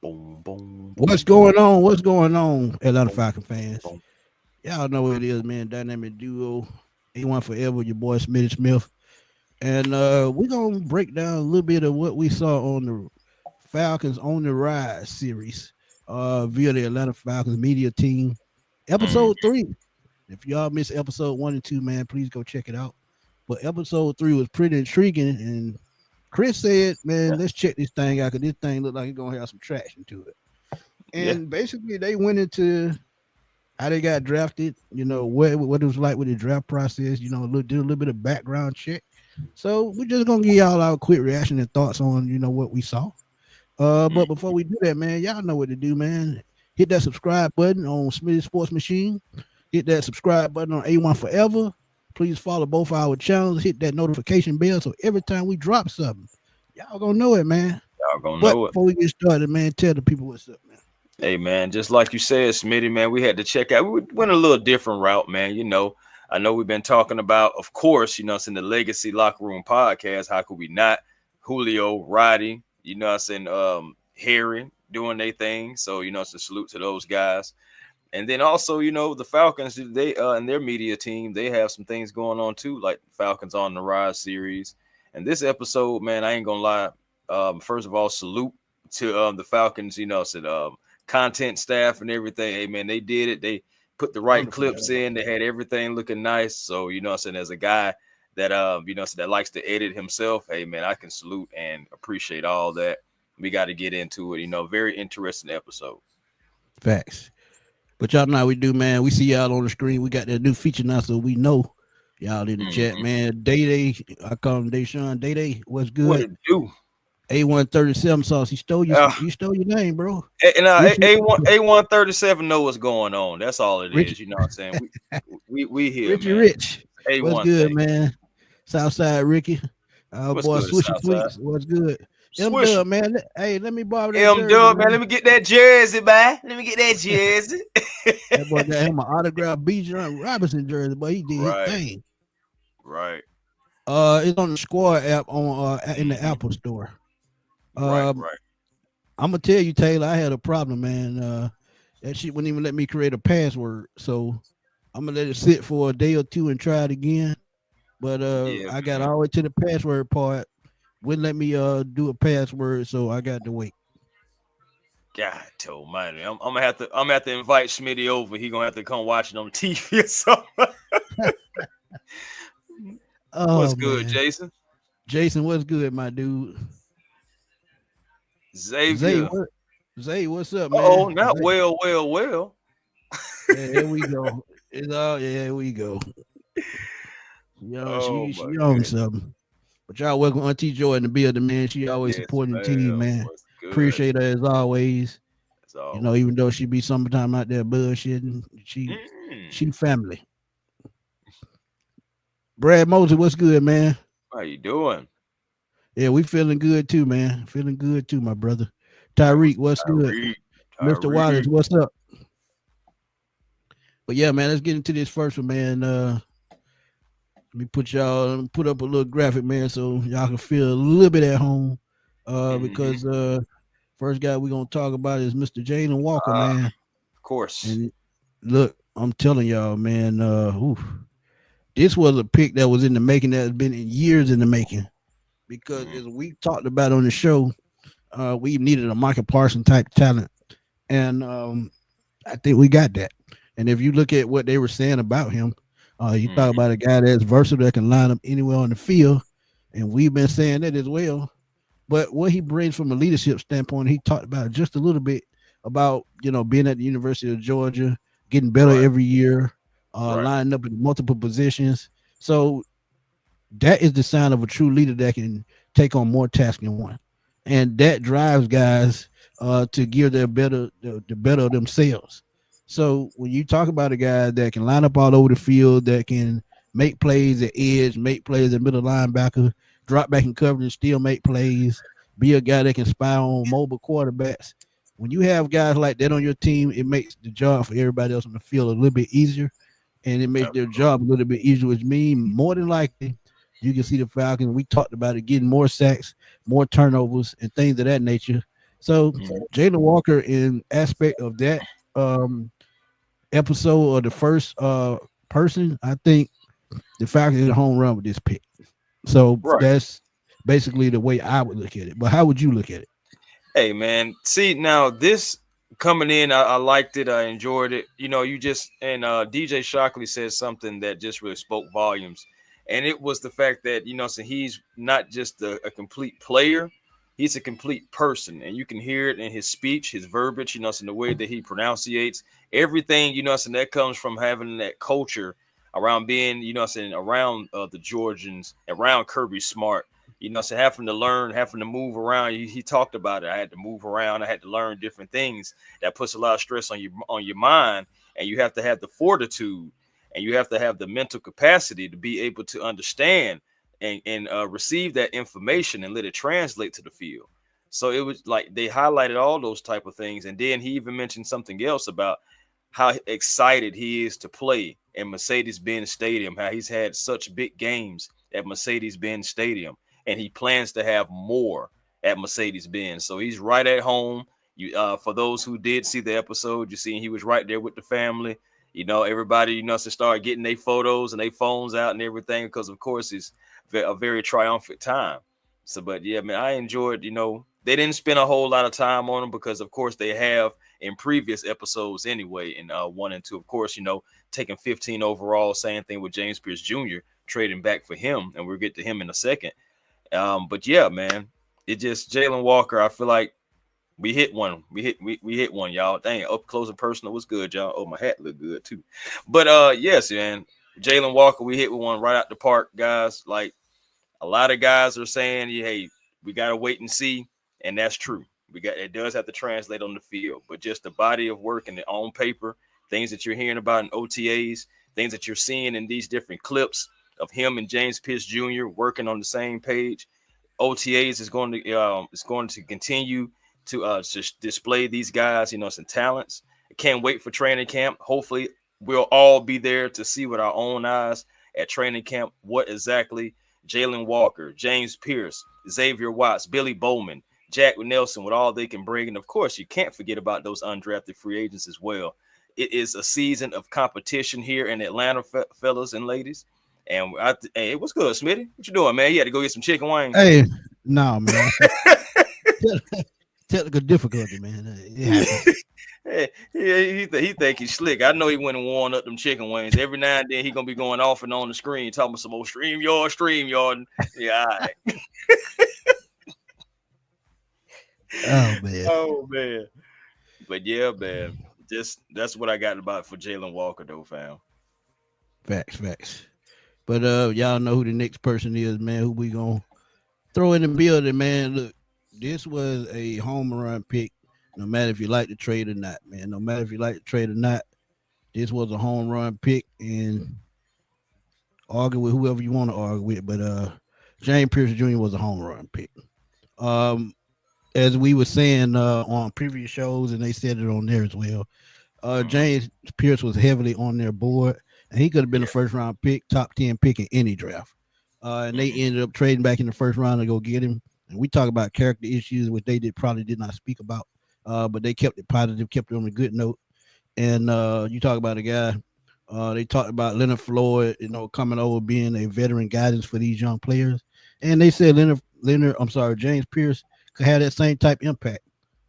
Boom, boom, What's boom, boom, going on? What's going on, Atlanta boom, Falcon fans? boom. Y'all know what it is, man. Dynamic duo, A1 Forever, your boy Smitty Smith. And we're going to break down a little bit of what we saw on the Falcons on the Rise series via the Atlanta Falcons media team. Mm, Episode 3. If y'all missed episode 1 and 2, man, please go check it out. But episode 3 was pretty intriguing. And Chris said, man, yeah, let's check this thing out because this thing look like it's going to have some traction to it. yeah. And basically, they went into how they got drafted, what it was like with the draft process, did a little bit of background check. So we're just gonna give y'all our quick reaction and thoughts on, what we saw. Mm, But before we do that, man, y'all know what to do, man. Hit that subscribe button on Smitty Sports Machine. Hit that subscribe button on A1 Forever. Please follow both our channels. Hit that notification bell so every time we drop something, y'all gonna know it, man. y'all gonna But know it. before we get started, man, tell the people what's up, man. Hey, man, just like you said, Smitty, man, we had to check out. We went a little different route, man. I know we've been talking about, of course, it's in the Legacy Locker Room podcast. How could we not? Julio, Roddy, I'm saying, Harry doing their thing. So, it's a salute to those guys. And then also, the Falcons, they and their media team, they have some things going on too, like Falcons on the Rise series. And this episode, man, I ain't gonna lie. First of all, salute to the Falcons, said content staff and everything. Hey man, they did it. They put the right Wonderful, clips man. in. They had everything looking nice. So, I'm saying, as a guy that so that likes to edit himself, hey man, I can salute and appreciate all that. We got to get into it. Very interesting episode. Facts. But y'all know how we do, man. We see y'all on the screen. We got that new feature now, so we know y'all in the chat, Mhm. man. Day Day, I call him Deshaun. Day Day, what's What good? it do? A137 sauce. He stole your name, bro. And Richie A137 know what's going on. That's all it Richie is. You know what I'm saying? We here, Richie man. Rich. What's A1 good, thing. man? Southside Ricky. Our What's boy good, Swishy Southside? Fleets. What's good? M Swish. Dub, man. Hey, let me borrow that M jersey, Dub, man. Let man. me get that jersey, man. Let me get that jersey. That boy got him an autograph Bijan Robinson jersey, but he did his Right, thing. right. It's on the Squad app on in the Hmm. Apple store. Right, Um, right. I'm gonna tell you, Taylor, I had a problem, man. That shit wouldn't even let me create a password, so I'm gonna let it sit for a day or two and try it again. But Yeah, I got man. all the way to the password part. Wouldn't let me do a password, so I got to wait. God almighty. I'm gonna have to invite Smitty over. He gonna have to come watching on TV or something. What's Oh good, man, Jason? Jason, what's good, my dude? Zay, Xavier. what? Zay, what's up, Uh-oh, man? not Zay, well, well, well. yeah, here we go. It's all yeah, here we go. Oh She my on goodness. something. But y'all welcome Auntie Joy in the building, man. She always Yes, supporting the team, ma'am. man. What's good? Appreciate her as always. As always. Even though she be sometime out there bullshitting, she Mm. family. Brad Mosley, what's good, man? How you doing? Yeah, we feeling good too, man. Feeling good too, my brother. That Tyreek, was what's good? Tyreek. Mr. Wallace, Tyreek. what's up? But yeah, man, let's get into this first one, man. Let me put up a little graphic, man, so y'all can feel a little bit at home. Mm-hmm. Because first guy we're gonna talk about is Mr. Jalen Walker, Of man. course. And look, I'm telling y'all, man, this was a pick that was in the making, that has been in years in the making. Because Mm-hmm. as we talked about on the show, we needed a Michael Parsons type talent. And I think we got that. And if you look at what they were saying about him, you talk Mm-hmm. about a guy that's versatile that can line up anywhere on the field. And we've been saying that as well. But what he brings from a leadership standpoint, he talked about just a little bit about, being at the University of Georgia, getting better Right. every year, Right. lining up in multiple positions. So that is the sign of a true leader that can take on more tasks than one. And that drives guys to give the better of themselves. So when you talk about a guy that can line up all over the field, that can make plays at edge, make plays at middle linebacker, drop back in coverage and still make plays, be a guy that can spy on mobile quarterbacks. When you have guys like that on your team, it makes the job for everybody else on the field a little bit easier, and it makes their Absolutely. job a little bit easier, which means more than likely you can see the Falcons. We talked about it, getting more sacks, more turnovers, and things of that nature. So Mhm. Jalen Walker, in aspect of that um, episode or the first person, I think the Falcons hit a home run with this pick. So Right. that's basically the way I would look at it. But how would you look at it? Hey man, see now this coming in, I liked it, I enjoyed it. You know, you just and DJ Shockley said something that just really spoke volumes, and it was the fact that so he's not just a complete player, he's a complete person, and you can hear it in his speech, his verbiage, in the way that he pronunciates everything, so that comes from having that culture around being, around the Georgians, around Kirby Smart, so having to learn, having to move around. He talked about it. I had to move around. I had to learn different things. That puts a lot of stress on your mind, and you have to have the fortitude, and you have to have the mental capacity to be able to understand and receive that information and let it translate to the field. So it was like they highlighted all those type of things, and then he even mentioned something else about how excited he is to play in Mercedes-Benz Stadium. How he's had such big games at Mercedes-Benz Stadium, and he plans to have more at Mercedes-Benz. So he's right at home. For those who did see the episode, you see he was right there with the family. Everybody, to start getting their photos and their phones out and everything, because of course it's a very triumphant time. So, but yeah, man, I enjoyed. They didn't spend a whole lot of time on them because, of course, they have in previous episodes anyway. In 1 and 2, of course, taking 15 overall. Same thing with James Pierce Jr. trading back for him, and we'll get to him in a second. But yeah, man, it just Jalen Walker. I feel like we hit one. We hit one, y'all. Dang, up close and personal was good, y'all. Oh, my hat looked good too. But yes, man, Jalen Walker, we hit with one right out the park, guys. Like a lot of guys are saying, yeah, hey, we gotta wait and see, and that's true. It does have to translate on the field, but just the body of work and the on paper, things that you're hearing about in OTAs, things that you're seeing in these different clips of him and James Pierce Jr. working on the same page. OTAs is going to continue to display these guys, some talents. I can't wait for training camp. Hopefully, we'll all be there to see with our own eyes at training camp what exactly Jalen Walker, James Pierce, Xavier Watts, Billy Bowman, Jack Nelson, with all they can bring. And of course, you can't forget about those undrafted free agents as well. It is a season of competition here in Atlanta, fellas and ladies. And hey, what's good, Smitty? What you doing, man? You had to go get some chicken wings. Hey, no, man. Technical difficulty, man. It happens. Hey, he think he's slick. I know he went and warmed up them chicken wings. Every now and then he gonna be going off and on the screen talking about some old stream yard. Yeah, all right. Oh man. Oh man. But yeah, man. Just that's what I got about for Jalen Walker, though, fam. Facts. But y'all know who the next person is, man. Who we gonna throw in the building, man? Look, this was a home run pick. No matter if you like to trade or not, man. No matter if you like to trade or not, this was a home run pick. And argue with whoever you want to argue with, but James Pierce Jr. was a home run pick. Um, as we were saying on previous shows, and they said it on there as well. James Pierce was heavily on their board, and he could have been a first round pick, top 10 pick in any draft. And they ended up trading back in the first round to go get him. And we talk about character issues, which they probably did not speak about, but they kept it positive, kept it on a good note. And you talk about a guy. They talked about Leonard Floyd, coming over, being a veteran guidance for these young players. And they said James Pierce could have that same type impact.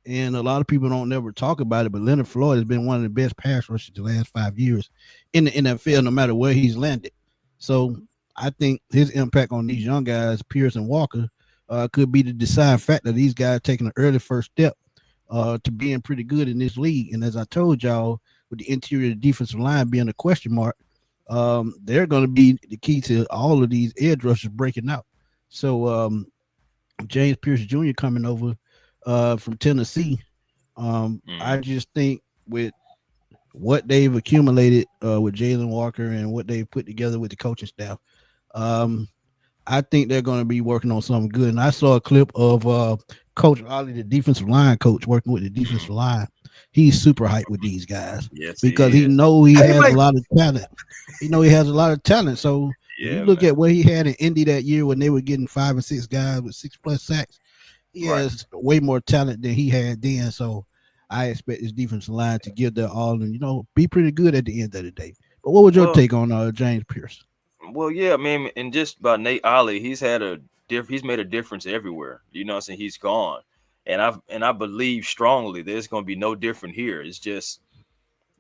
And a lot of people don't never talk about it, but Leonard Floyd has been one of the best pass rushers the last 5 years in the NFL, no matter where he's landed. So I think his impact on these young guys, Pierce and Walker, could be the deciding factor. These guys taking an early first step to being pretty good in this league. And as I told y'all, with the interior defensive line being a question mark, they're going to be the key to all of these edge rushers breaking out. So James Pierce Jr. coming over from Tennessee, I just think with what they've accumulated with Jalen Walker and what they've put together with the coaching staff, I think they're going to be working on something good. And I saw a clip of Coach Ollie, the defensive line coach, working with the defensive line. He's super hyped with these guys because he know he has a lot of talent. He has a lot of talent. So you look at what he had in Indy that year when they were getting 5 and 6 guys with 6+ sacks. he Right. has way more talent than he had then. So I expect his defensive line to give their all and be pretty good at the end of the day. But what was your Well, take on James Pierce? yeah, I mean, and just about Nate Ollie, he's made a difference everywhere. You know what I'm saying? He's gone. And I believe strongly there's gonna be no different here. It's just,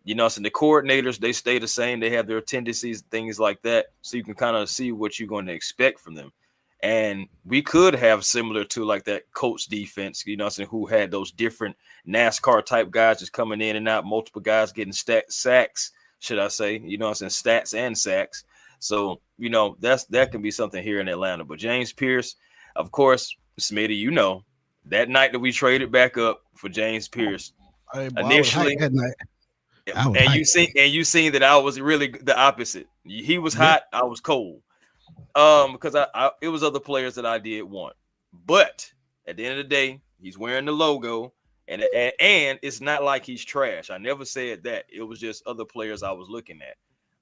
so the coordinators, they stay the same. They have their tendencies, things like that. So you can kind of see what you're going to expect from them. And we could have similar to like that Colts defense, who had those different NASCAR type guys just coming in and out, multiple guys getting sacks, should I say, stats and sacks. So, that can be something here in Atlanta. But James Pierce, of course, Smitty, that night that we traded back up for James Pierce, Hey, boy, I was hyped initially, that night. I was and hyped. you seen that I was really the opposite. He was Yep. hot, I was cold. Because it was other players that I did want. But at the end of the day, he's wearing the logo, and it's not like he's trash. I never said that. It was just other players I was looking at.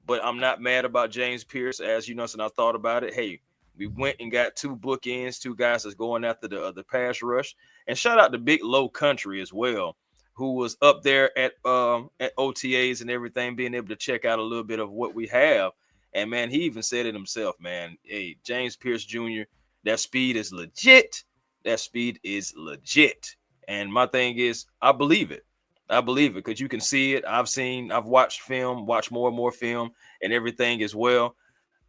But I'm not mad about James Pierce, as and I thought about it. Hey, we went and got two bookends, two guys that's going after the pass rush, and shout out to Big Low Country as well, who was up there at OTAs and everything, being able to check out a little bit of what we have. And man, he even said it himself, man. Hey, James Pierce Jr., that speed is legit. That speed is legit. And my thing is, I believe it. I believe it because you can see it. I've watched film, watched more and more film and everything as well.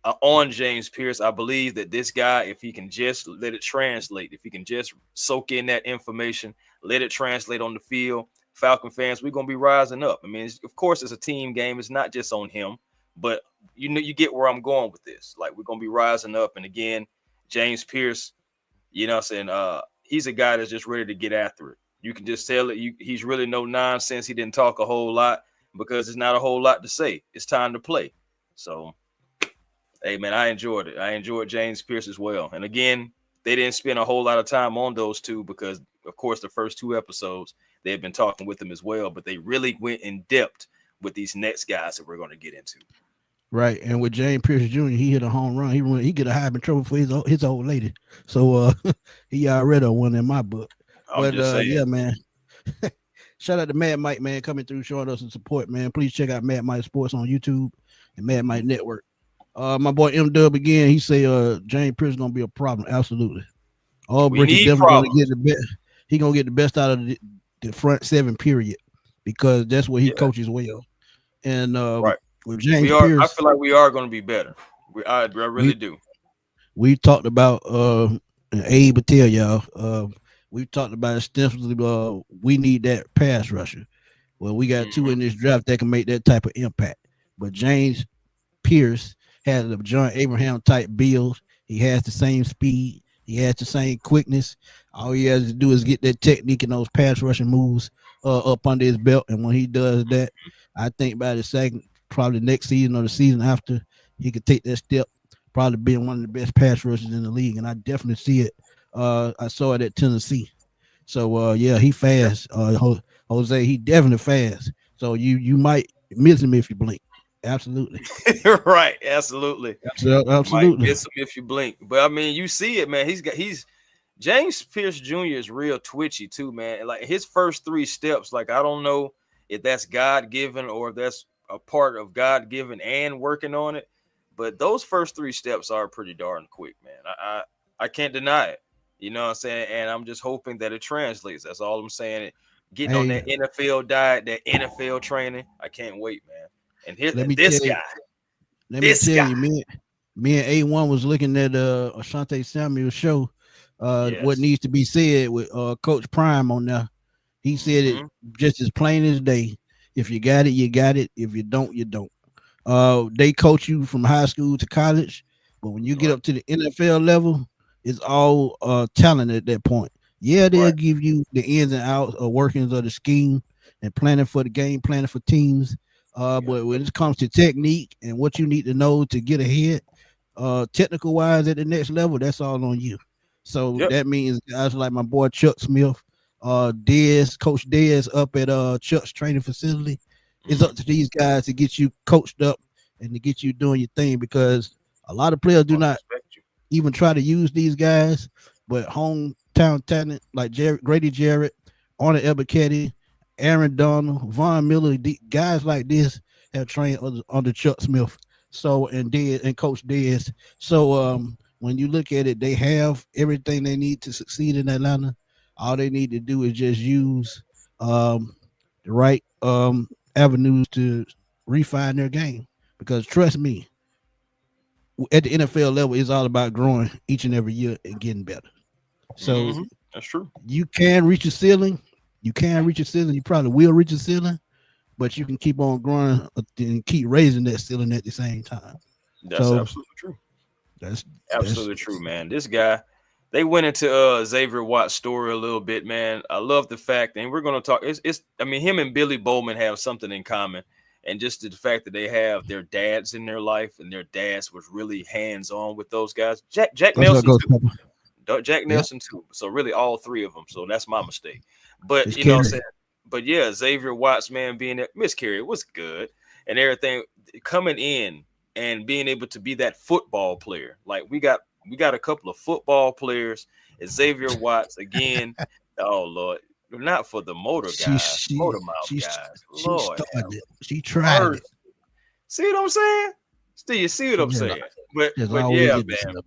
On James Pierce, I believe that this guy, if he can just let it translate, if he can just soak in that information, let it translate on the field, Falcon fans, we're going to be rising up. I mean, of course, it's a team game. It's not just on him, but you get where I'm going with this. Like, we're going to be rising up. And again, James Pierce, I'm saying, he's a guy that's just ready to get after it. You can just tell it. He's really no nonsense. He didn't talk a whole lot because there's not a whole lot to say. It's time to play. So, hey, man, I enjoyed it. I enjoyed James Pierce as well. And again, they didn't spend a whole lot of time on those two because, of course, the first two episodes, they had been talking with them as well. But they really went in depth with these next guys that we're going to get into. Right, and with James Pierce Jr., he hit a home run. He get a Heisman Trophy for his old lady. So he already won in my book. I'm But just saying. yeah, man. Shout out to Mad Mike, man, coming through, showing us some support, man. Please check out Mad Mike Sports on YouTube and Mad Mike Network. My boy M Dub again, he say James Pierce is gonna be a problem. Absolutely. We Brick is need definitely problems. gonna get the best. He gonna get the best out of the front seven, period, because that's what he Yeah. coaches well. And Right. with James I Pierce, feel like we are going to be better. I really do. we talked about and Abe will tell y'all, we talked about extensively. We need that pass rusher. Well, we got two in this draft that can make that type of impact. But James Pierce has a John Abraham type build. He has the same speed. He has the same quickness. All he has to do is get that technique and those pass rushing moves up under his belt. And when he does that, I think by the second, probably next season or the season after, he could take that step, probably being one of the best pass rushers in the league. And I definitely see it. I saw it at Tennessee. So yeah, he fast. Jose, he definitely fast. So you might miss him if you blink. Absolutely. Right. Absolutely. Might Absolutely. miss him if you blink. But I mean, you see it, man. He's James Pierce Jr. is real twitchy too, man. Like his first three steps, like I don't know if that's God given or if that's a part of God given and working on it. But those first three steps are pretty darn quick, man. I can't deny it. You know what I'm saying? And I'm just hoping that it translates. That's all I'm saying. Getting on that NFL diet, that NFL training. I can't wait, man. And here, let me this tell you, guy. let me tell you, me and A1 was looking at Ashanti Samuel's show. What needs to be said with Coach Prime on there. He said it just as plain as day. If you got it, you got it. If you don't, you don't. They coach you from high school to college, but when you get up to the NFL level, it's all talent at that point. Yeah, they'll give you the ins and outs or workings of the scheme and planning for the game, planning for teams. But when it comes to technique and what you need to know to get ahead, technical wise at the next level, that's all on you. So that means guys like my boy Chuck Smith, Coach Dez up at Chuck's training facility. It's up to these guys to get you coached up and to get you doing your thing, because a lot of players do not even try to use these guys, but home town talent like Grady Jarrett, Arnold Ebiketie, Aaron Donald, Von Miller, guys like this have trained under Chuck Smith. So and Coach Dez. So when you look at it, they have everything they need to succeed in Atlanta. All they need to do is just use the right avenues to refine their game. Because trust me, at the NFL level, it's all about growing each and every year and getting better. So That's true. you can reach a ceiling. You can reach a ceiling. You probably will reach a ceiling, but you can keep on growing and keep raising that ceiling at the same time. That's So absolutely true. that's Absolutely true, man. This guy, they went into Xavier Watts' story a little bit, man. I love the fact, and we're gonna talk. It's I mean, him and Billy Bowman have something in common, and just the fact that they have their dads in their life, and their dads was really hands on with those guys. Jack that's what Nelson goes. too. Jack Yeah, Nelson too. So really, all three of them. So that's my mistake. But it's you know, what I'm Kerry. saying. But yeah, Xavier Watts, man, being there, Miss Carey was good, and everything coming in and being able to be that football player. Like we got a couple of football players. Xavier Watts again. Oh Lord, not for the motor She guys, she motor mouth she guys. she Lord started have it. She tried mercy. it. See what I'm saying? Still, you see what She I'm just, saying? But just but always yeah, get this man. stuff.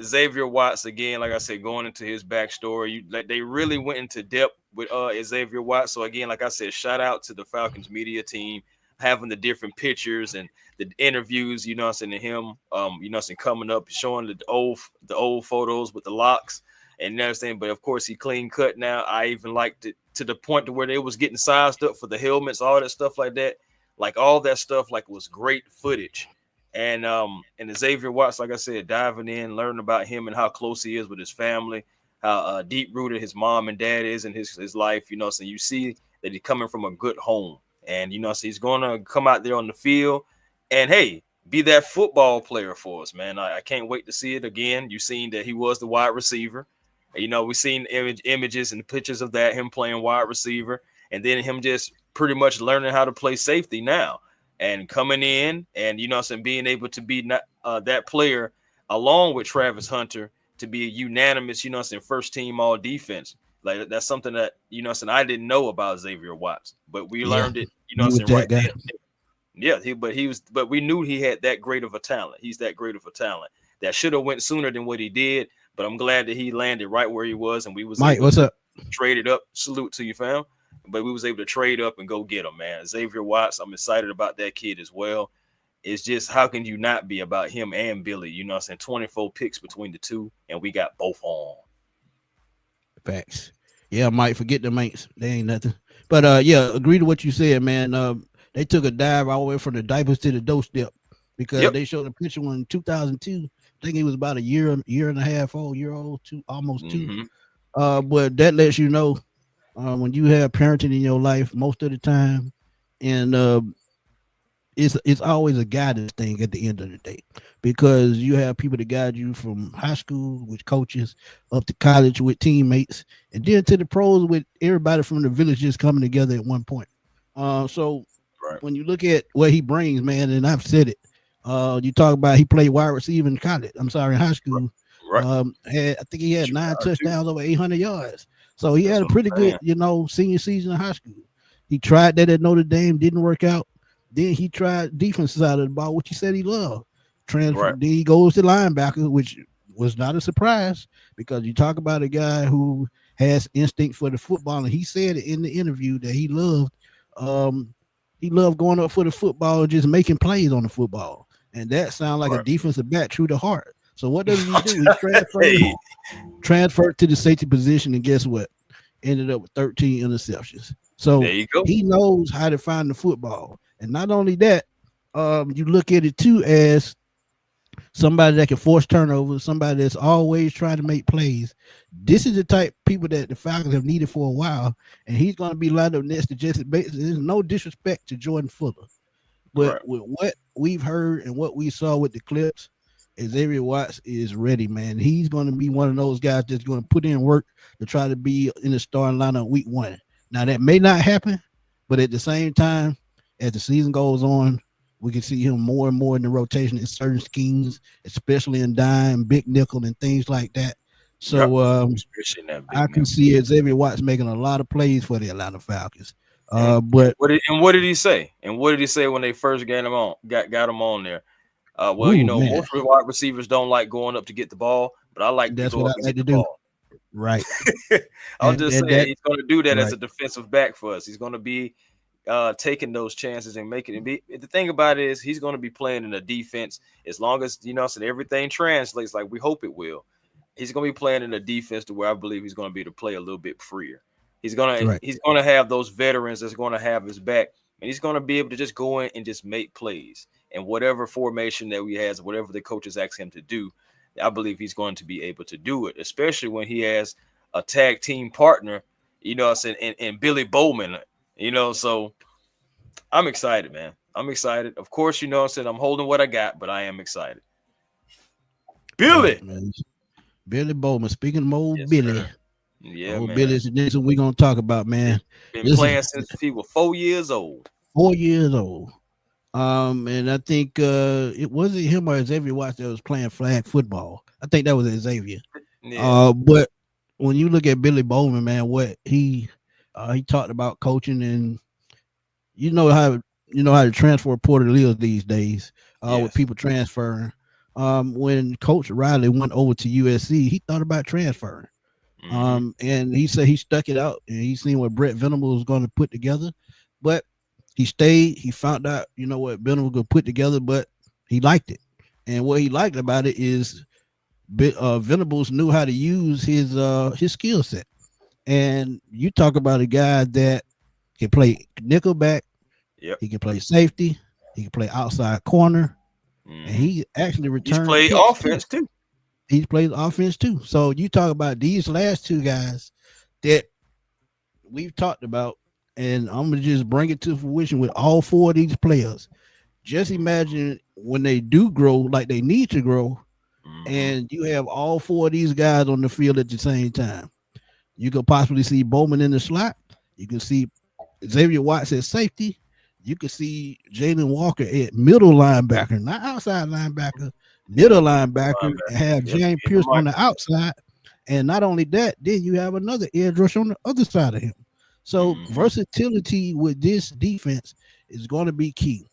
Xavier Watts again, like I said, going into his backstory, like they really went into depth with Xavier Watts. So again, like I said, shout out to the Falcons media team having the different pictures and the interviews, you know what I'm saying, to him, you know what I'm saying, coming up, showing the old photos with the locks and everything. But of course, he clean cut now. I even liked it to the point to where they was getting sized up for the helmets, all that stuff like that. Like all that stuff, like was great footage. And Xavier Watts, like I said, diving in, learning about him and how close he is with his family, how deep rooted his mom and dad is in his life. You know, so you see that he's coming from a good home, and you know, so he's going to come out there on the field, and hey, be that football player for us, man. I can't wait to see it again. You've seen that he was the wide receiver. You know, we've seen images and pictures of that him playing wide receiver, and then him just pretty much learning how to play safety now and coming in and you know what I'm saying, being able to be not, that player along with Travis Hunter to be a unanimous, you know what I'm saying, first team all defense. Like that's something that you know what I'm saying, I didn't know about Xavier Watts, but we Yeah, learned it, you know he what I'm was saying, that right guy. there. Yeah, but we knew he had that great of a talent. He's that great of a talent that should have went sooner than what he did. But I'm glad that he landed right where he was, and we was Mike, able what's to up? trade it up. Salute to you, fam. But we was able to trade up and go get him, man. Xavier Watts, I'm excited about that kid as well. It's just how can you not be about him and Billy? You know what I'm saying? 24 picks between the two, and we got both on. Facts. Yeah, Mike, forget the mates. They ain't nothing. But yeah, agree to what you said, man. They took a dive all the way from the diapers to the doorstep because Yep. they showed a picture when 2002. I think he was about a year and a half old, year old, two, almost two. Mm-hmm. But that lets you know when you have parenting in your life most of the time, and it's always a guidance thing at the end of the day because you have people to guide you from high school with coaches up to college with teammates and then to the pros with everybody from the village just coming together at one point. So Right. when you look at what he brings, man, and I've said it, you talk about he played wide receiver in college. I'm sorry, in high Right. school. Right. I think he had Shoot 9 touchdowns, over 800 yards. So he That's had a what I'm pretty good, saying. senior season in high school. He tried that at Notre Dame, didn't work out. Then he tried defense side of the ball, which he said he loved. Transfer. Right. Then he goes to linebacker, which was not a surprise because you talk about a guy who has instinct for the football, and he said in the interview that um, he loved going up for the football and just making plays on the football, and that sounds like a Right. defensive back true to heart. So what does he do? He Hey. transferred to the safety position, and guess what? Ended up with 13 interceptions. There So you go. he knows how to find the football. And not only that, you look at it too as somebody that can force turnovers, somebody that's always trying to make plays. This is the type of people that the Falcons have needed for a while, and he's going to be lined up next to Jesse Bates. There's no disrespect to Jordan Fuller, but Right. with what we've heard and what we saw with the clips, Xavier Watts is ready, man. He's going to be one of those guys that's going to put in work to try to be in the starting lineup week 1. Now that may not happen, but at the same time, as the season goes on, we can see him more and more in the rotation in certain schemes, especially in dime, big nickel, and things like that. Yep. So Especially in that I big can man. see Xavier Watts making a lot of plays for the Atlanta Falcons. And But what did he say? And what did he say when they first got him on? Got him on there. Well, ooh man, most wide receivers don't like going up to get the ball, but I like to that's go what I up and like get to the do. ball. Right, I'm just and saying that he's going to do that as right, a defensive back for us. He's going to be taking those chances and making it be. The thing about it is he's going to be playing in a defense as long as so everything translates like we hope it will. He's going to be playing in a defense to where I believe he's going to be able to play a little bit freer. right, He's gonna have those veterans that's going to have his back, and he's going to be able to just go in and just make plays. And whatever formation that we has, whatever the coaches ask him to do, I believe he's going to be able to do it, especially when he has a tag team partner, I'm saying, and Billy Bowman, so I'm excited, man. I'm excited. Of course, I'm saying I'm holding what I got, but I am excited. right, Billy. man. Billy Bowman. Speaking of old Yes, Billy, sir. Yeah, old man. Billy is the next one we're gonna talk about, Been, man. been This is playing since he was 4 years old. 4 years old. And I think it wasn't him or Xavier Watts that was playing flag football. I think that was Xavier. Yeah. But when you look at Billy Bowman, man, what he talked about coaching, and you know how the transfer portal is these days, with Yes. people transferring. When Coach Riley went over to USC, he thought about transferring. Mm-hmm. And he said he stuck it out, and he seen what Brett Venable was going to put together, but he stayed. He found out, what Venable was going to put together, but he liked it. And what he liked about it is, Venables knew how to use his skill set. And you talk about a guy that can play nickelback, Yep. he can play safety, he can play outside corner, and Mm-hmm. he actually He's returned played kicks too. offense too. He plays offense too. So you talk about these last two guys that we've talked about, and I'm gonna just bring it to fruition with all four of these players. Just imagine when they do grow like they need to grow, Mm-hmm. and you have all four of these guys on the field at the same time. You could possibly see Bowman in the slot. You can see Xavier Watts at safety. You could see Jalen Walker at middle linebacker, not outside linebacker, middle Yep. linebacker, and Linebacker. have Yep. James In the Pierce on Michael. the outside. And not only that, then you have another edge rush on the other side of him. So Mm-hmm. versatility with this defense is going to be key.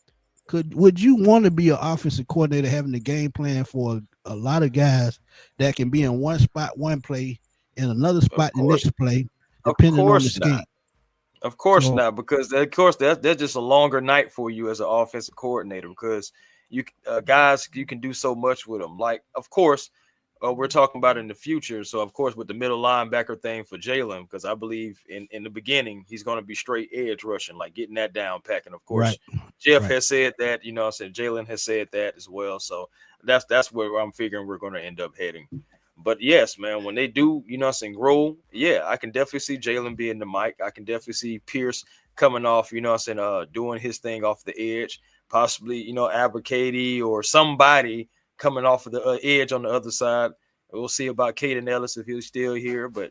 Would you want to be an offensive coordinator having the game plan for a lot of guys that can be in one spot one play and another Of spot the course. next play, Of depending on the course not. scheme? Of course So not, because of course that's just a longer night for you as an offensive coordinator because you guys you can do so much with them. Like, of course, we're talking about in the future. So of course, with the middle linebacker thing for Jalen, because I believe in the beginning he's going to be straight edge rushing, like getting that down pack. And of right, course, Jeff right, has said that. I said Jalen has said that as well. So that's where I'm figuring we're going to end up heading. But yes, man, when they do, grow, yeah, I can definitely see Jalen being the mic. I can definitely see Pierce coming off, doing his thing off the edge, possibly, Abercady or somebody coming off of the edge on the other side. We'll see about Caden Ellis if he's still here. But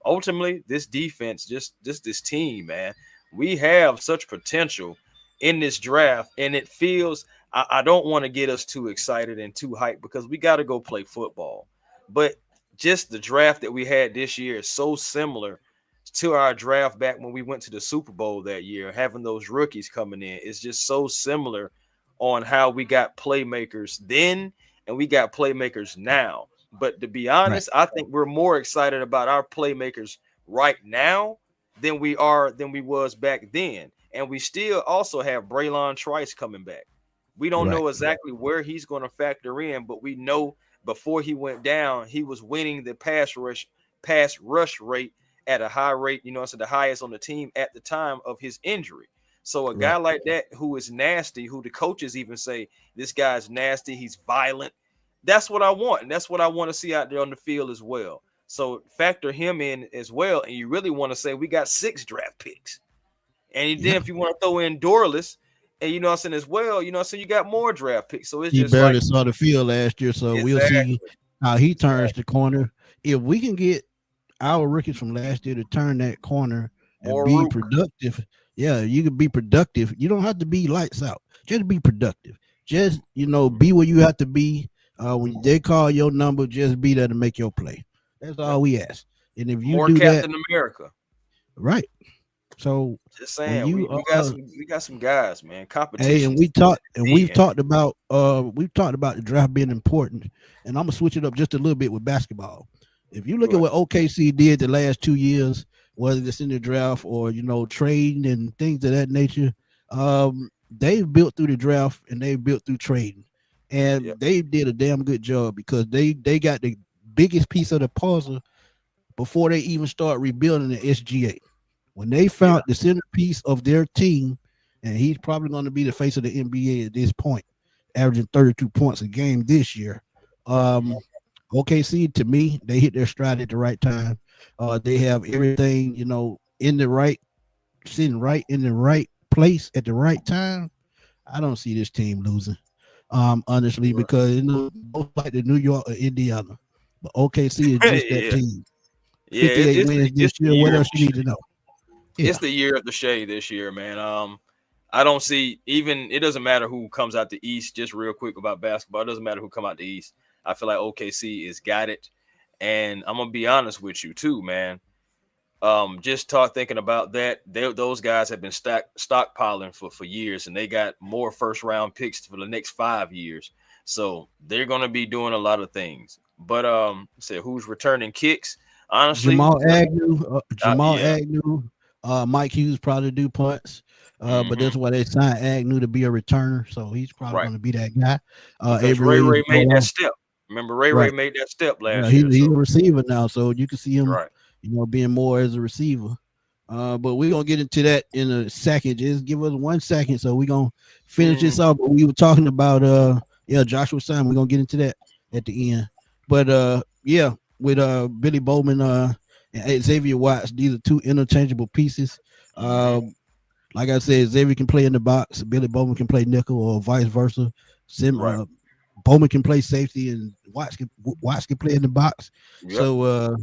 ultimately, this defense, just this team, man, we have such potential in this draft, and it feels I don't want to get us too excited and too hyped because we got to go play football. But just the draft that we had this year is so similar to our draft back when we went to the Super Bowl that year. Having those rookies coming in is just so similar on how we got playmakers then and we got playmakers now. But to be right, honest, I think we're more excited about our playmakers right now than we was back then. And we still also have Braylon Trice coming back. We don't right, know exactly where he's going to factor in, but we know before he went down, he was winning the pass rush rate at a high rate, so the highest on the team at the time of his injury. So a guy right. like that who is nasty, who the coaches even say this guy's nasty, he's violent. That's what I want, and that's what I want to see out there on the field as well. So factor him in as well, and you really want to say we got 6 draft picks, and then Yeah. if you want to throw in Dorless, and as well, so you got more draft picks. So it's He just like barely saw the field last year, so we'll see exactly, how he turns exactly. the corner. If we can get our rookies from last year to turn that corner and More be Rook. productive, yeah, you can be productive. You don't have to be lights out. Just be productive. Just be where you have to be. When they call your number, just be there to make your play. That's Yep. all we ask. And if you More do that Captain America. right, so Just when saying, you we got some guys, man. hey, and Competition's we talked and the end. we've talked about the draft being important, and I'm gonna switch it up just a little bit with basketball. If you look at Right. what OKC did the last 2 years, whether it's in the draft or trading and things of that nature, they've built through the draft and they've built through trading, and Yep. they did a damn good job because they got the biggest piece of the puzzle before they even start rebuilding the SGA. When they Yeah. found the centerpiece of their team, and he's probably going to be the face of the NBA at this point, averaging 32 points a game this year. Mhm. Um, OKC, to me, they hit their stride at the right time. They have everything, in the right, sitting right in the right place at the right time. I don't see this team losing, honestly, Right. because most like the New York or Indiana, but OKC is just that Yeah. team. Yeah. 58 It's wins this the year. What year of else the you need to know? it's Yeah. the year of the shade this year, man. I don't see even it doesn't matter who comes out the East. Just real quick about basketball, it doesn't matter who come out the East. I feel like OKC is got it, and I'm gonna be honest with you too, man. Just talk thinking about that. Those guys have been stockpiling for years, and they got more first round picks for the next 5 years. So they're gonna be doing a lot of things. But say who's returning kicks? Honestly, Jamal yeah, Agnew, Mike Hughes probably do punts. But hmm that's why they signed Agnew to be a returner, so he's probably right. going to be that guy. Because Avery Ray Williams Ray go made that off, step. Remember, Ray Ray right? made that step Yeah, last he's year. he's a So receiver now, so you can see him, right, being more as a receiver. But we're gonna get into that in a second. Just give us 1 second, so we're gonna finish mm, this off. But we were talking about Joshua Simon. We're gonna get into that at the end. But yeah, with Billy Bowman and Xavier Watts, these are two interchangeable pieces. hmm Like I said, Xavier can play in the box, Billy Bowman can play nickel, or vice versa. Sim right. Bowman can play safety, and Watts can play in the box. Yep. So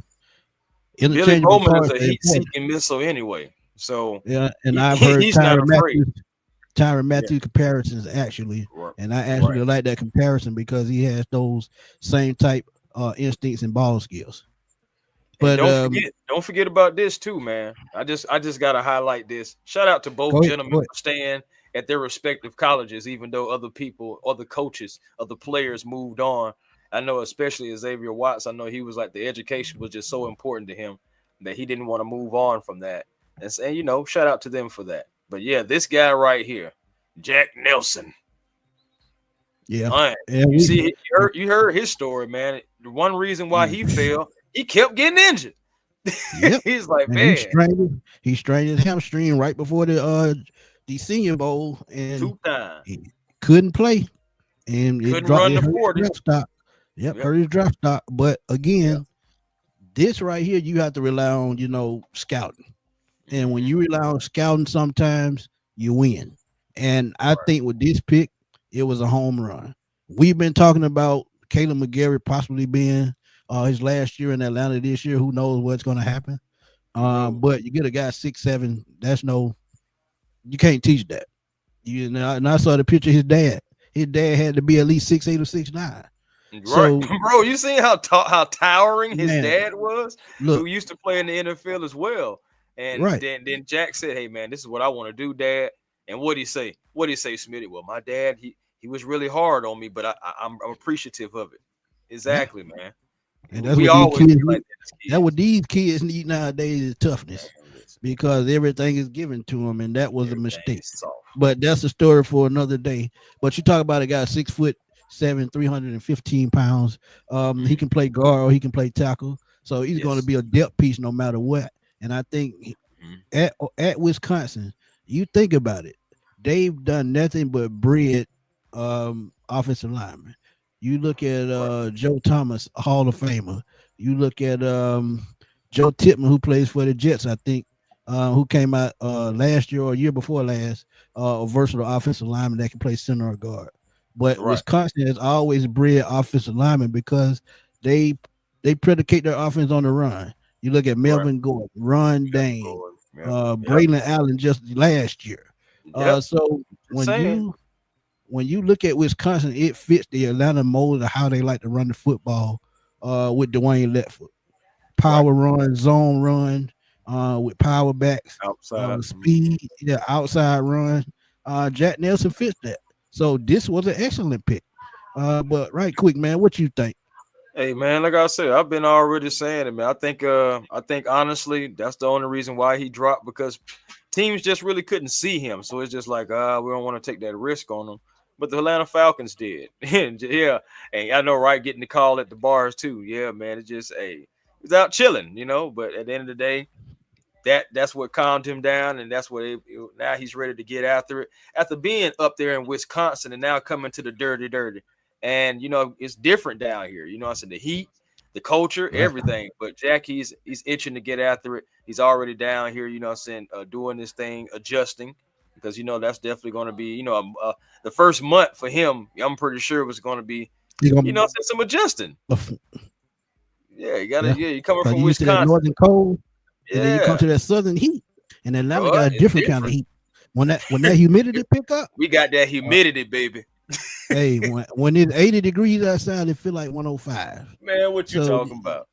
Billy interchangeable Bowman is parts a are important. heat-seeking missile anyway. So Yeah, and he, I've he heard he's not afraid. Tyron Yeah. Matthew comparisons actually, Right. and I Right. actually like that comparison because he has those same type instincts and ball skills. And But don't forget about this too, man. I just gotta highlight this. Shout out to both go ahead, gentlemen go ahead. for staying at their respective colleges, even though other people, other coaches, other players moved on. I know, especially Xavier Watts. I know he was like the education was just so important to him that he didn't want to move on from that. And shout out to them for that. But yeah, this guy right here, Jack Nelson. Yeah, Man, and you we see, you heard his story, man. The one reason why he fell, he kept getting injured. yep, He's like, and man, he strained his hamstring right before the Senior Bowl, and 2 times he couldn't play, and couldn't run it the hurt his 40. draft stock. Yep, Yep, hurt his draft stock. But yep. again, this right here, you have to rely on scouting. And when hmm you rely on scouting, sometimes you win. And I Right, think with this pick, it was a home run. We've been talking about Caleb McGarry possibly being his last year in Atlanta this year. Who knows what's going to happen? who knows? But you get a guy 6'7". You can't teach that. And I saw the picture of his dad. His dad had to be at least 6'8" or 6'9". Right, So bro. You seen how towering his man, dad was, who look, used to play in the NFL as well. And right. then Jack said, "Hey, man, this is what I want to do, Dad." And what would he say? What did he say, Smitty? Well, my dad, he was really hard on me, but I'm appreciative of it. Yeah. Exactly, man. And that's We what these always kids be like need. that as That's what kids. these kids need nowadays is toughness, Man, listen, because everything is given to them, and that was a everything mistake. is soft. But that's a story for another day. But you talk about a guy 6'7", 315 pounds. He Mhm. can play guard or he can play tackle, so he's going to Yes. be a depth piece no matter what. And I think Mhm. at Wisconsin, you think about it, they've done nothing but breed offensive linemen. You look at Right. Joe Thomas, Hall of Famer. You look at Joe Tippmann, who plays for the Jets, I think, who came out last year or year before last, a versatile offensive lineman that can play center or guard. But Right. Wisconsin has always bred offensive linemen because they they predicate their offense on the run. You look at Right. Melvin Gordon, Ron Yep. Dane, Lord. Yep. Yep. Braylon Allen just last year. Yep. So Just when saying. you look at Wisconsin, it fits the Atlanta mold of how they like to run the football with Dwayne Letford. Right. power run, zone run, with power backs, Outside. speed, yeah, outside run. Jack Nelson fits that. So this was an excellent pick. But right quick, man, what you think? Hey man, like I said, I've been already saying it, man. I think honestly, that's the only reason why he dropped because teams just really couldn't see him. So it's just like, we don't want to take that risk on him. But the Atlanta Falcons did. And yeah, and I know, right, getting the call at the bars too. Yeah, man, it's just he's out chilling, But at the end of the day, that's what calmed him down, and that's what now he's ready to get after it. After being up there in Wisconsin and now coming to the dirty, and it's different down here. I said the heat, the culture, Right. everything. But Jack, he's itching to get after it. He's already down here. I'm saying, doing this thing, adjusting, because that's definitely going to be the first month for him. I'm pretty sure it was going to be You gonna, some adjusting. Yeah, you gotta. yeah, Yeah, you coming because from you used to that Wisconsin. northern cold, and then you come Yeah, to that southern heat, and Atlanta bro, got a it's different kind of different. heat. When that humidity pick up, We got that uh, humidity, baby. hey, when it's 80 degrees outside, it feel like 105. Man, what you So talking about?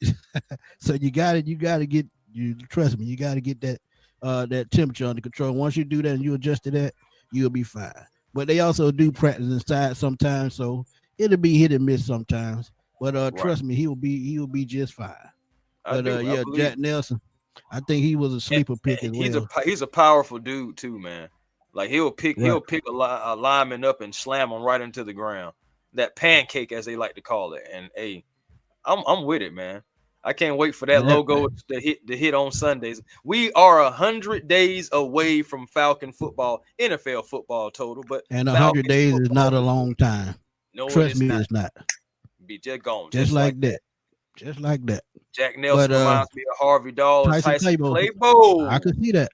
so you gotta get you trust me, you gotta get that temperature under control. Once you do that and you adjust to that, you'll be fine. But they also do practice inside sometimes, so it'll be hit and miss sometimes. But Right. trust me, he'll be just fine. I But do. I yeah, believe Jack it. Nelson, I think he was a And, sleeper pick and as he's a well. he's a powerful dude too, man. Like he'll Right. pick a lineman up and slam him right into the ground. That pancake, as they like to call it. And hey, I'm with it, man. I can't wait for that And that, logo to hit on Sundays. We are 100 days away from Falcon football, NFL football total, but and 100 Falcons days is football not a as well. long time. No, it Trust is me, not. it's not. Be just gone, Just just like like that. that. Just like that. Jack But Nelson reminds me of Harvey Dahl and Tyson Tyson Clabo, I Clabo. could see that.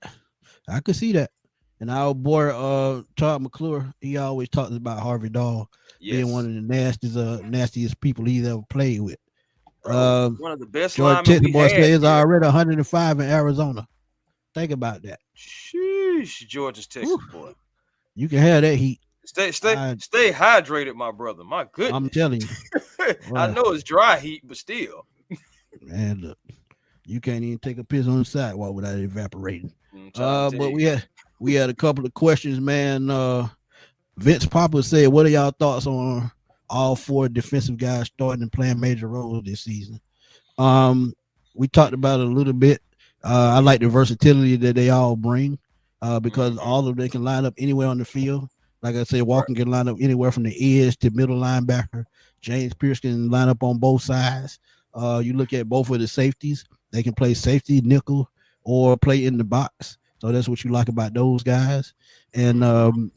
I could see that. And our boy Todd McClure, he always talks about Harvey Dahl being one Yes, of the nastiest people he's ever played with. bro. Um One of the best Georgia linemen Tech we boy had says here. already 105 in Arizona. Think about that. Sheesh, Georgia's Whew, Texas boy. you can have that heat. Stay, stay, I stay hydrated, my brother. My I'm goodness. telling you. I Well, know it's dry heat, but still. man, look, you can't even take a piss on the sidewalk without it evaporating. I'm trying to tell But you. we had a couple of questions, man. Vince Papa said, "What are y'all thoughts on all four defensive guys starting and playing major roles this season?" Um, we talked about it a little bit. I like the versatility that they all bring, because Hmm. all of them can line up anywhere on the field. Like I said, Right. Walker can line up anywhere from the edge to middle linebacker. James Pierce can line up on both sides. You look at both of the safeties; they can play safety, nickel, or play in the box. So that's what you like about those guys. And Hmm.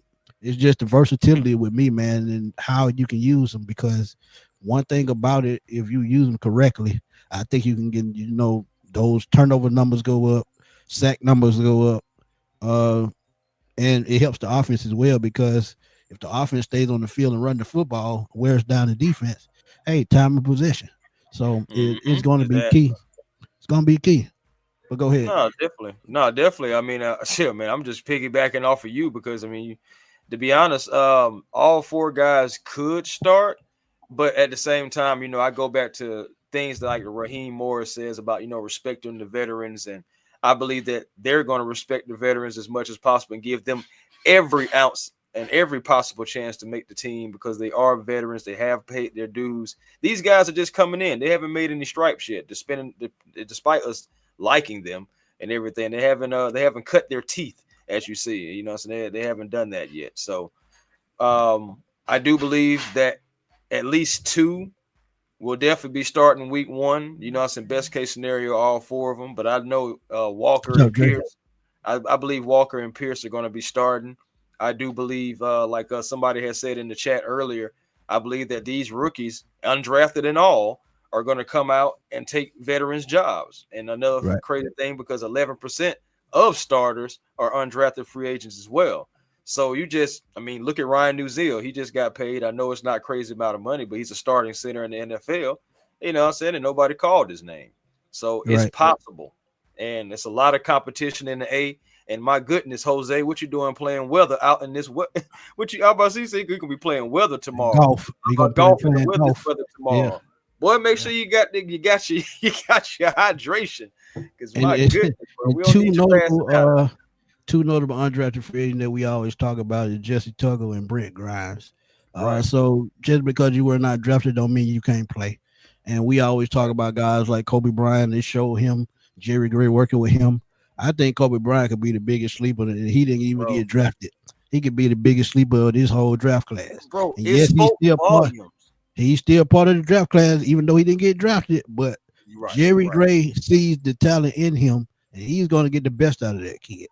it's just the versatility with me, man, and how you can use them. Because one thing about it, if you use them correctly, I think you can get, those turnover numbers go up, sack numbers go up, uh, and it helps the offense as well. Because if the offense stays on the field and run the football, wears down the defense, hey, time of possession. So it's going to Is be that? key. It's going to be key. But go ahead. No, definitely. No, definitely. I mean, shit, man. I'm just piggybacking off of you because I mean, to be honest, all four guys could start, but at the same time, I go back to things like Raheem Morris says about respecting the veterans, and I believe that they're going to respect the veterans as much as possible and give them every ounce and every possible chance to make the team because they are veterans. They have paid their dues. These guys are just coming in. They haven't made any stripes yet. Despite us liking them and everything, they haven't cut their teeth as you see. So they haven't done that yet. So I do believe that at least two will definitely be starting week one. It's in best case scenario, all four of them. But I know Walker So and Dre, Pierce. I believe Walker and Pierce are going to be starting. I do believe, like somebody has said in the chat earlier, I believe that these rookies, undrafted and all, are going to come out and take veterans' jobs. And another right, crazy thing, because 11% of starters are undrafted free agents as well. So look at Ryan Newzeel. He just got paid. I know it's not crazy amount of money, but he's a starting center in the NFL. You know what I'm saying? And nobody called his name. So it's right. possible. And it's a lot of competition in the A. And my goodness, Jose, what you doing playing weather out in this what what you I about to say you can be playing weather tomorrow. Golf. You're How gonna about play golfing playing with this golf. weather Yeah. tomorrow? Boy, make Yeah. sure you got your hydration. Because And my goodness, bro, and we don't need you passing out. two notable undrafted free agents that we always talk about is Jesse Tuggle and Brent Grimes. Right, So just because you were not drafted don't mean you can't play. And we always talk right, about guys like Kobe Bryant. They show him Jerry Gray working with him. I think Kobe Bryant could be the biggest sleeper, and he didn't even bro. get drafted. He could be the biggest sleeper of this whole draft class. Bro, And it yes, spoke volumes. he's still part of the draft class, even though he didn't get drafted. But You're right, Jerry right. Gray sees the talent in him, and he's going to get the best out of that kid.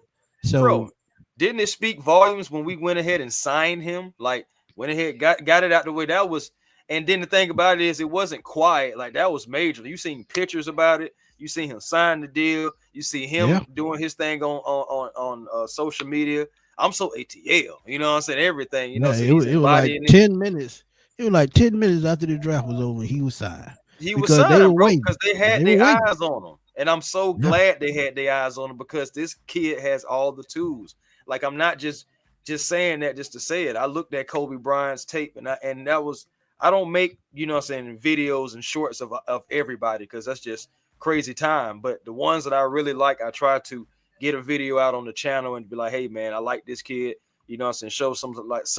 Bro, So didn't it speak volumes when we went ahead and signed him? Like went ahead, got it out the way. That was, and then the thing about it is it wasn't quiet. Like that was major. You seen pictures about it. You seen him sign the deal. You see him yeah, doing his thing on social media. I'm so ATL. You know what I'm saying? Everything. You know, yeah, so he's it was like embodying it. 10 minutes. It was like 10 minutes after the draft was over, he was signed He was because they signed, were bro, waiting. because they Yeah, had they were their waiting. eyes on him. And I'm so Yeah, glad they had their eyes on him because this kid has all the tools. Like I'm not just saying that just to say it. I looked at Kobe Bryant's tape and that was I don't make, you know what I'm saying, videos and shorts of everybody because that's just crazy time. But the ones that I really like, I try to get a video out on the channel and be like, hey man, I like this kid, you know what I'm saying,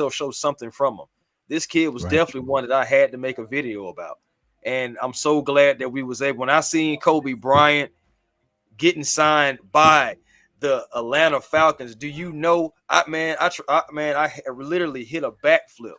show something from him. This kid was right. definitely one that I had to make a video about. And I'm so glad that we was able. When I seen Kobe Bryant getting signed by the Atlanta Falcons, do you know? I literally hit a backflip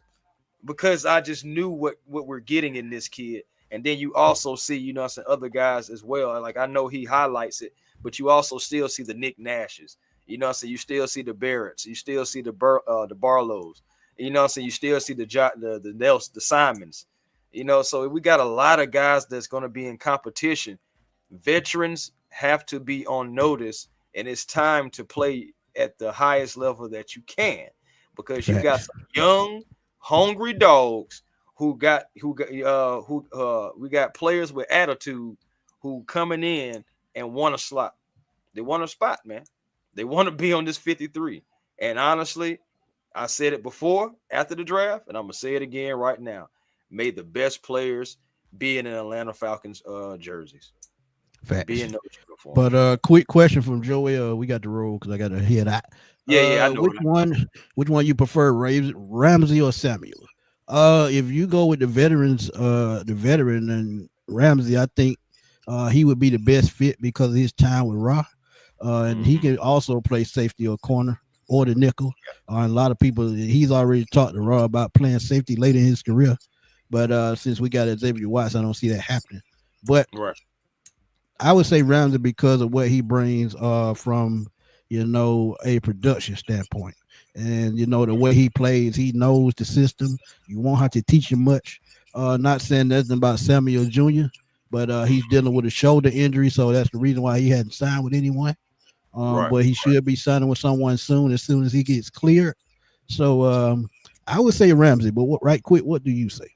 because I just knew what we're getting in this kid. And then you also see, you know, some other guys as well. Like I know he highlights it, but you also still see the Nick Nashes. You know, so you still see the Barretts, you still see the Barlows. You know, so you still see the Nels, the Simons. You know, so we got a lot of guys that's going to be in competition. Veterans have to be on notice, and it's time to play at the highest level that you can because you got Facts. some young, hungry dogs who we got players with attitude who coming in and want a slot. They want a spot, man. They want to be on this 53. And honestly, I said it before after the draft, and I'm gonna say it again right now. May the best players be in an Atlanta Falcons jerseys, be Facts. in those uniforms. But quick question from Joey. We got the roll because I got to hear that. Yeah, I know Which it. one you prefer, Ramsey or Samuel? If you go with the veteran and Ramsey, I think he would be the best fit because of his time with Ra. And he Mm-hmm. can also play safety or corner or the nickel. And a lot of people, he's already talked to Ra about playing safety later in his career. But since we got Xavier Watts, I don't see that happening. But Right. I would say Ramsey because of what he brings from a production standpoint. And the way he plays, he knows the system. You won't have to teach him much. Not saying nothing about Samuel Jr., but he's dealing with a shoulder injury, so that's the reason why he hadn't signed with anyone. Right. But he should be signing with someone soon as he gets cleared. So I would say Ramsey, but right quick, what do you say?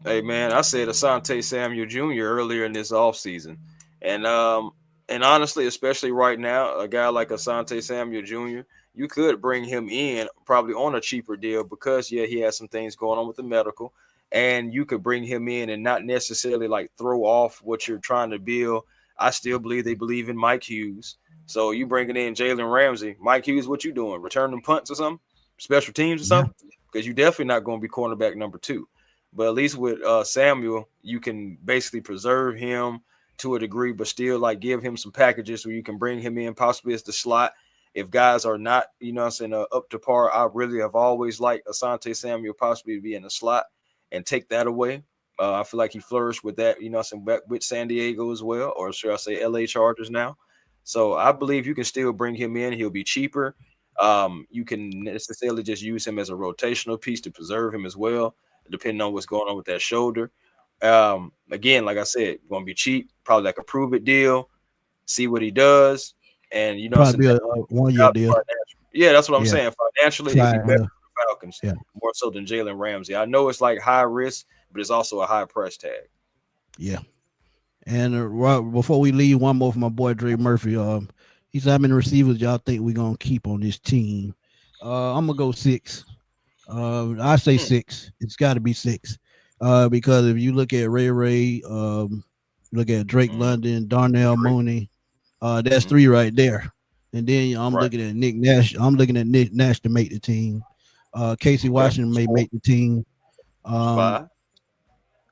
Hey man, I said Asante Samuel Jr. earlier in this offseason. And honestly, especially right now, a guy like Asante Samuel Jr., you could bring him in probably on a cheaper deal because yeah, he has some things going on with the medical. And you could bring him in and not necessarily like throw off what you're trying to build. I still believe they believe in Mike Hughes. So you bringing in Jalen Ramsey. Mike Hughes, what you doing? Returning punts or something? Special teams or Yeah, something? Because you're definitely not going to be cornerback number two. But at least with Samuel, you can basically preserve him to a degree, but still like give him some packages where you can bring him in possibly as the slot. If guys are not, you know what I'm saying, up to par, I really have always liked Asante Samuel possibly to be in the slot and take that away. I feel like he flourished with that, you know what I'm saying, with San Diego as well, or should I say LA Chargers now. So I believe you can still bring him in. He'll be cheaper. You can necessarily just use him as a rotational piece to preserve him as well, depending on what's going on with that shoulder. Again, like I said, going to be cheap, probably like a prove it deal, see what he does. And, you know, probably be a 1 year deal. yeah, that's what I'm Yeah, saying. Financially, it'd be try. better for the Falcons Yeah, more so than Jalen Ramsey. I know it's like high risk, but it's also a high price tag. yeah. And right before we leave, one more for my boy Dre Murphy. He said, "How many receivers y'all think we gonna keep on this team?" I'm gonna go six. I say Hmm. six. It's got to be six. Because if you look at Ray, look at Drake Mm, London, Darnell Drake. Mooney, that's Mm, three right there. And then I'm right. looking at Nick Nash. I'm looking at Nick Nash to make the team. Casey Okay. Washington That's may four. make the team. That's Um, five.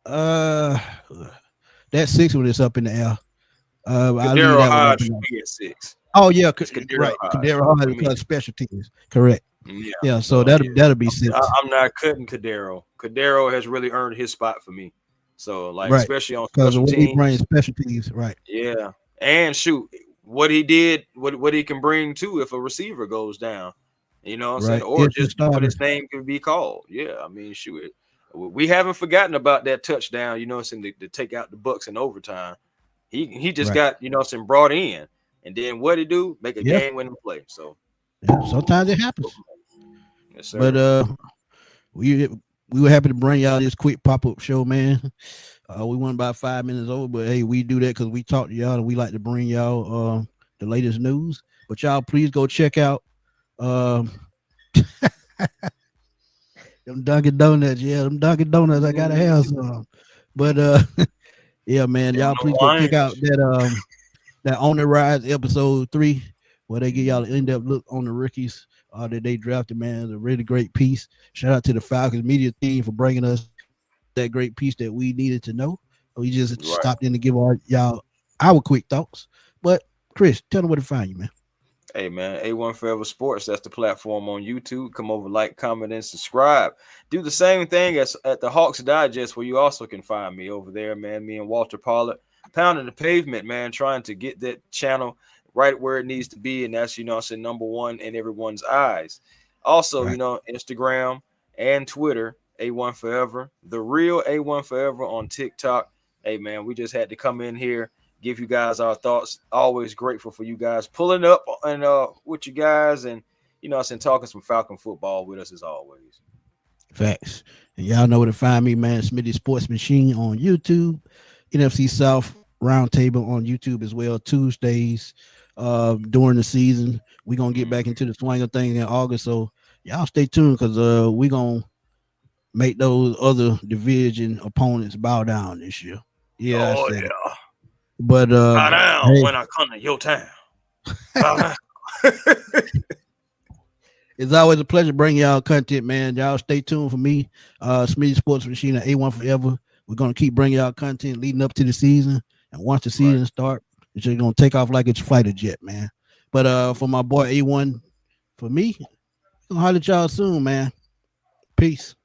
uh, that sixth one is up in the air. I'll leave Kadero that one up Hodge in should the be at six. Oh yeah, It's Kadero right. Hodge Kadero Hart for me. because special teams. Correct. Yeah. Yeah, so So that'll yeah, that'll be six. I'm not cutting Kadero. Kadero has really earned his spot for me. So like, Right. especially on Because the special way he brings teams, special teams, right. yeah. And shoot, what he did, what he can bring too if a receiver goes down, you know what I'm saying, Right. or It's a just what starter. his name can be called. Yeah, I mean, shoot, we haven't forgotten about that touchdown. You know, what I'm saying, to take out the Bucks in overtime. He just Right. got some brought in, and then what he do? Make a Yeah. game winning play. So Yeah. Sometimes it happens. yes, But sir. we we were happy to bring y'all this quick pop-up show, man. We went about 5 minutes over, but hey, we do that because we talk to y'all and we like to bring y'all the latest news. But y'all please go check out um them Dunkin' Donuts. Yeah, them Dunkin' Donuts. I gotta Mm, have some. But yeah, man, them y'all no please go check out lines. that On the Rise episode 3, where they give y'all an in-depth look on the rookies that they drafted. Man, it's a really great piece. Shout out to the Falcons media team for bringing us that great piece that we needed to know. We just Right. stopped in to give y'all our quick thoughts. But Chris, tell them where to find you, man. Hey man, A1 Forever Sports. That's the platform on YouTube. Come over, like, comment, and subscribe. Do the same thing as at the Hawks Digest, where you also can find me over there, man. Me and Walter Pollard pounding the pavement, man, trying to get that channel right where it needs to be, and that's I said number one in everyone's eyes. Also, Right. Instagram and Twitter, A1 Forever, the real A1 Forever on TikTok. Hey man, we just had to come in here, give you guys our thoughts. Always grateful for you guys pulling up and with you guys, and us and talking some Falcon football with us as always. Facts. And y'all know where to find me, man. Smitty Sports Machine on YouTube. NFC South Roundtable on YouTube as well. Tuesdays during the season. We're gonna get back Mhm. into the swing of things in August. So y'all stay tuned because we're gonna make those other division opponents bow down this year. Yeah, I Oh said it. yeah, But bow down hey, when I come to your town. Bow down. it's always a pleasure bringing y'all content, man. Y'all stay tuned for me, Smitty Sports Machine at A1 Forever. We're gonna keep bringing y'all content leading up to the season, and once the Right. season start, it's just gonna take off like it's a fighter jet, man. But for my boy A1, for me, gonna holler at y'all soon, man. Peace.